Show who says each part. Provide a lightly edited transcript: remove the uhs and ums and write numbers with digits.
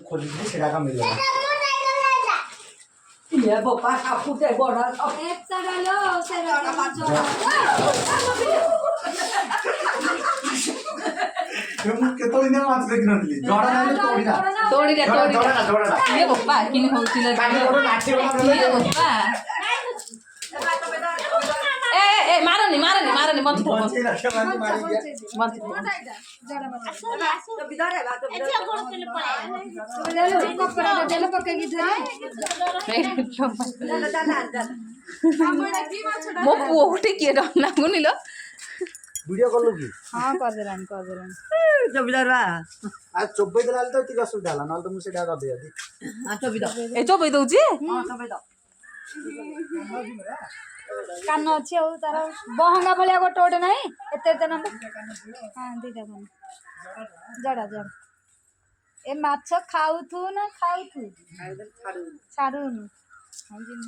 Speaker 1: ଖୋଲିଥିଲି ସେଇଟା ଏକା ମିଳିଗଲା।
Speaker 2: ये बापा काकू ते बड़ा
Speaker 3: एक चढ़लो से रड़ा
Speaker 1: ମୁଁ କେତେବେଳେ ଦିନ ମାଛ ଦେଖିନଥିଲି ଜଡ଼ା ନାହିଁ ତୋଡ଼ିଲା
Speaker 4: ତୋଡ଼ିଲା
Speaker 1: ଜଡ଼ା
Speaker 4: ये बापा किने होउतिला
Speaker 1: କାଲି ଗୋଟେ ନାଠି
Speaker 4: ये बापा ए ए मारनी बंद कर
Speaker 1: ବଞ୍ଚେଇ ରଖିବା ମାନେ ମାରିକି
Speaker 4: बंद कर
Speaker 3: तो बिदार है बात तो बिदार कपड़ा देले पके की धरे हमरा की माछडा
Speaker 4: मो पुओ उठे के डरना गुनिलो
Speaker 1: वीडियो कॉल की
Speaker 3: हां कर दे
Speaker 2: तो बिदार बा
Speaker 1: आज 24 दिन आले तो ती असुविधा होला नल तो मु सेटा कर दिया
Speaker 2: हां तो बिदार
Speaker 4: ए चो बई दउजी
Speaker 2: हां तो बिदार
Speaker 3: कान अछि औ तार बहंगा भलिया गोटे ओटे नाही एते एते नंबर हां दीटा बन जड़ा ए माछ खाउ थू ना खाउ थू छाड़ू छाड़ू हम जिन